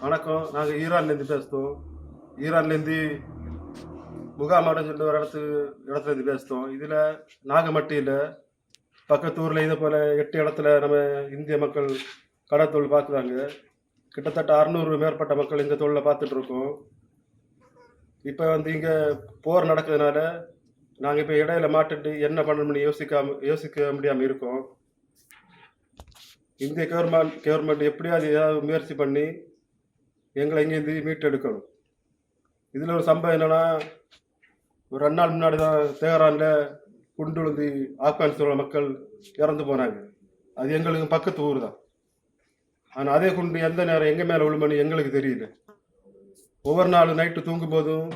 வணக்கம். நாங்கள் ஈரான்லேருந்து பேசுகிறோம். ஈரான்லேருந்து முகாமாடன்னு சொல்லிட்டு ஒரு இடத்துலேருந்து பேசுகிறோம். இதில் நாங்கள் மட்டும் இல்லை, பக்கத்து ஊரில் இதே போல் 8 இடத்துல நம்ம இந்திய மக்கள் கடற்தொழில் பார்க்குறாங்க. கிட்டத்தட்ட 600 மேற்பட்ட மக்கள் இந்த தொழிலை பார்த்துட்டு இருக்கோம். இப்போ இங்கே போர் நடக்கிறதுனால நாங்கள் இப்போ இடையில மாட்டுட்டு என்ன பண்ணணும்னு யோசிக்க முடியாமல் இருக்கோம். இந்திய கவர்மெண்ட் எப்படியாவது ஏதாவது முயற்சி பண்ணி எங்களை இங்கேருந்து மீட்டெடுக்கணும். இதில் ஒரு சம்பவம் என்னென்னா, ஒரு 2 நாள் முன்னாடி தான் தெஹரானில் குண்டு விழுந்து ஆப்கானிஸ்தானோட மக்கள் இறந்து போனாங்க. அது எங்களுக்கு பக்கத்து ஊர் தான். ஆனால் அதே குண்டு எந்த நேரம் எங்கள் மேலே விழுமனு எங்களுக்கு தெரியல. ஒவ்வொரு நாள் நைட்டு தூங்கும்போதும்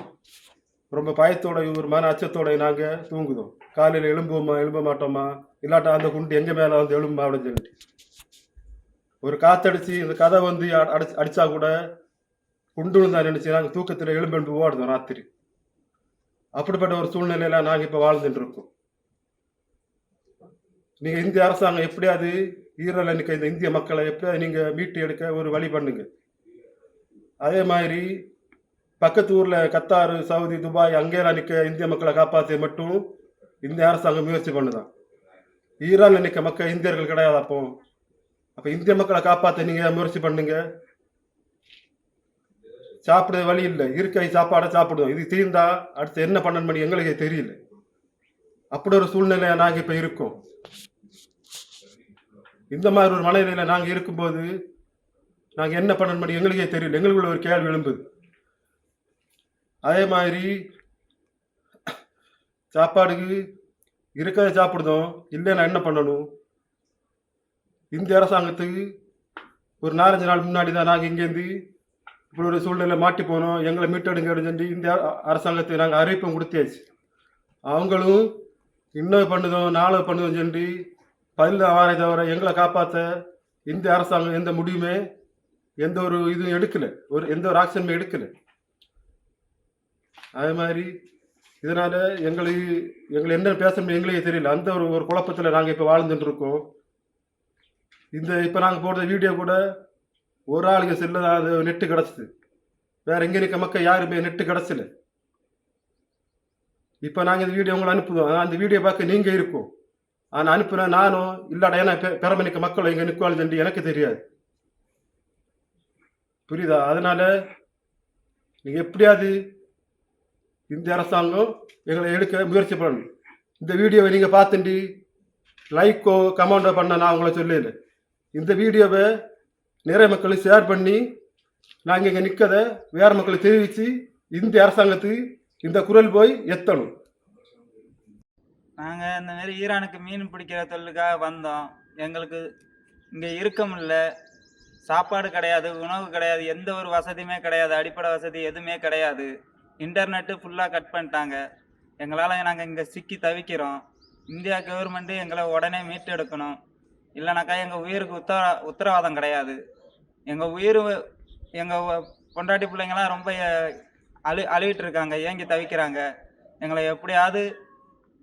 ரொம்ப பயத்தோட ஒரு மன அச்சத்தோட நாங்கள் தூங்குதோம். காலையில் எழும்ப மாட்டோமா, இல்லாட்டா அந்த குண்டு எங்கள் மேலே எழும்புமா அப்படின்னு சொல்லிட்டு ஒரு காத்தடிச்சு இந்த கதை அடித்தா கூட குண்டு தான் நினச்சி நாங்கள் தூக்கத்தில் எழும்பெழும்பு ஓடுதோம் ராத்திரி. அப்படிப்பட்ட ஒரு சூழ்நிலையில் நாங்கள் இப்போ வாழ்ந்துட்டு இருக்கோம். நீங்கள் இந்திய அரசாங்கம் எப்படியாவது ஈரல் நிற்க இந்த இந்திய மக்களை எப்படியாவது நீங்கள் மீட்டு எடுக்க ஒரு வழி பண்ணுங்க. அதே மாதிரி பக்கத்து ஊரில் கத்தார், சவுதி, துபாய் அங்கேலாம் நிற்க இந்திய மக்களை காப்பாற்ற மட்டும் இந்திய அரசாங்கம் முயற்சி பண்ணுதான். ஈரானில் நிற்க மக்கள் இந்தியர்கள் கிடையாது. அப்போ இந்திய மக்களை காப்பாற்ற நீங்கள் முயற்சி பண்ணுங்க. சாப்பிட வழி இல்லை, இருக்கை சாப்பாடை சாப்பிடுவோம். இது தீர்ந்தா அடுத்து என்ன பண்ணணும் எங்களுக்கே தெரியல. அப்படி ஒரு சூழ்நிலை நாங்கள் இப்போ இருக்கோம். இந்த மாதிரி ஒரு மனநிலையில நாங்கள் இருக்கும்போது நாங்கள் என்ன பண்ணணும் எங்களுக்கே தெரியல. எங்களுக்குள்ள ஒரு கேள்வி எழும்புது. அதே மாதிரி சாப்பாடுக்கு இருக்கதை சாப்பிடுதோம், இல்லைன்னா என்ன பண்ணணும்? இந்திய அரசாங்கத்துக்கு ஒரு 4-5 நாள் முன்னாடி தான் நாங்கள் இங்கேருந்து இப்படி ஒரு சூழ்நிலை மாட்டி போனோம், எங்களை மீட்டெடுங்க அப்படின்னு சொல்லி இந்திய அரசாங்கத்துக்கு நாங்கள் அறிவிப்பும் கொடுத்தாச்சு. அவங்களும் இன்னும் பண்ணுதோம், நாளை பண்ணுதோம் சொல்லி பதில் வாரை தவிர எங்களை காப்பாற்ற இந்திய அரசாங்கம் எந்த முடிவுமே எந்த ஒரு இதுவும் எடுக்கலை, எந்த ஒரு ஆக்ஷனுமே எடுக்கலை. அதே மாதிரி இதனால எங்களை என்ன பேசணும் எங்களுக்கே தெரியல. அந்த ஒரு குழப்பத்தில் நாங்கள் இப்போ வாழ்ந்துட்டு இருக்கோம். இப்போ நாங்கள் போடுற வீடியோ கூட ஒரு ஆளுக்கு செல்ல அது நெட்டு கிடச்சிது. வேற எங்கே இருக்க மக்கள் யாருமே நெட்டு கிடச்சில. இப்போ நாங்கள் இந்த வீடியோ உங்களை அனுப்புவோம். அந்த வீடியோ பார்க்க நீங்கள் இருக்கும். ஆனால் அனுப்புனா நானும் இல்லாட ஏன்னா பெறமணிக்க மக்கள் இங்கே நிற்குவாள் சொல்லி எனக்கு தெரியாது. புரியுதா? அதனால நீங்கள் எப்படியாவது இந்திய அரசாங்கம் எங்களை எடுக்க முயற்சி பண்ணணும். இந்த வீடியோவை நீங்கள் பார்த்துட்டு லைக்கோ கமெண்டோ பண்ண நான் உங்களை சொல்லல. இந்த வீடியோவை நிறைய மக்களுக்கு ஷேர் பண்ணி நாங்கள் இங்கே நிற்கதை வேறு மக்களுக்கு தெரிவித்து இந்திய அரசாங்கத்துக்கு இந்த குரல் போய் எத்தணும். நாங்கள் இந்த மாதிரி ஈரானுக்கு மீன் பிடிக்கிற தொழிலுக்காக வந்தோம். எங்களுக்கு இங்கே இருக்க முடியல. சாப்பாடு கிடையாது, உணவு கிடையாது, எந்த ஒரு வசதியுமே கிடையாது, அடிப்படை வசதி எதுவுமே கிடையாது. இன்டர்நெட்டு ஃபுல்லாக கட் பண்ணிட்டாங்க. எங்களால் நாங்கள் இங்கே சிக்கி தவிக்கிறோம். இந்தியா கவர்மெண்ட்டு எங்களை உடனே மீட்டு எடுக்கணும். இல்லைனாக்கா எங்கள் உயிருக்கு உத்தரவாதம் கிடையாது. எங்கள் உயிர் எங்கள் பொண்டாட்டி பிள்ளைங்களாம் ரொம்ப அழுவிட்டு இருக்காங்க, ஏங்கி தவிக்கிறாங்க. எங்களை எப்படியாவது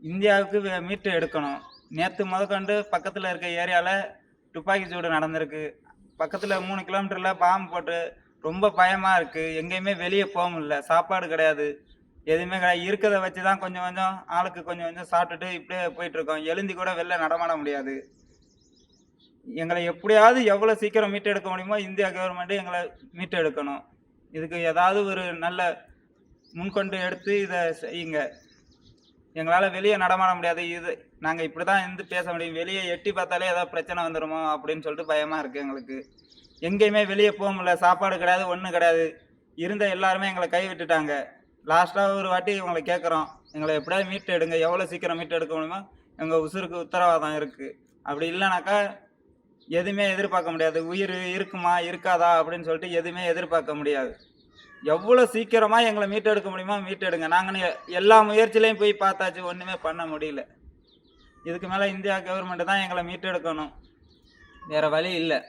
இந்தியாவுக்கு மீட்டு எடுக்கணும். நேற்று முதற்கொண்டு பக்கத்தில் இருக்க ஏரியாவில் துப்பாக்கி சூடு நடந்திருக்கு. பக்கத்தில் 3 கிலோமீட்டரில் பாம்பு போட்டு ரொம்ப பயமாக இருக்குது. எங்கேயுமே வெளியே போக முடியல. சாப்பாடு கிடையாது, எதுவுமே கிடையாது. இருக்கிறத வச்சு தான் கொஞ்சம் கொஞ்சம் ஆளுக்கு கொஞ்சம் கொஞ்சம் சாப்பிட்டுட்டு இப்படியே போயிட்டுருக்கோம். எழுந்தி கூட வெளில நடமாட முடியாது. எங்களை எப்படியாவது எவ்வளோ சீக்கிரம் மீட்டு எடுக்க முடியுமோ இந்தியா கவர்மெண்ட்டு எங்களை மீட்டு எடுக்கணும். இதுக்கு ஏதாவது ஒரு நல்ல முன்கொண்டு எடுத்து இதை செய்யுங்க. எங்களால் வெளியே நடமாட முடியாது. நாங்கள் இப்படி தான் இருந்து பேச முடியும். வெளியே எட்டி பார்த்தாலே ஏதாவது பிரச்சனை வந்துடுமோ அப்படின்னு சொல்லிட்டு பயமாக இருக்குது எங்களுக்கு. எங்கேயுமே வெளியே போக முடியல. சாப்பாடு கிடையாது, ஒன்றும் கிடையாது. இருந்த எல்லாருமே எங்களை கைவிட்டுட்டாங்க. லாஸ்ட்டாக ஒரு வாட்டி உங்களை கேட்குறோம், எங்களை எப்படியாவது மீட்டு எடுங்க, எவ்வளோ சீக்கிரம் மீட்டு எடுக்க முடியுமோ எங்கள் உசுருக்கு உத்தரவாதம் இருக்குது. அப்படி இல்லைனாக்கா எதுவுமே எதிர்பார்க்க முடியாது. உயிர் இருக்குமா இருக்காதா அப்படின்னு சொல்லிட்டு எதுவுமே எதிர்பார்க்க முடியாது. எவ்வளோ சீக்கிரமாக எங்களை மீட்டெடுக்க முடியுமோ மீட்டெடுங்க. நாங்கள் எல்லா முயற்சியிலையும் போய் பார்த்தாச்சு, ஒன்றுமே பண்ண முடியல. இதுக்கு மேலே இந்தியா கவர்மெண்ட்டு தான் எங்களை மீட்டெடுக்கணும், வேறு வழி இல்லை.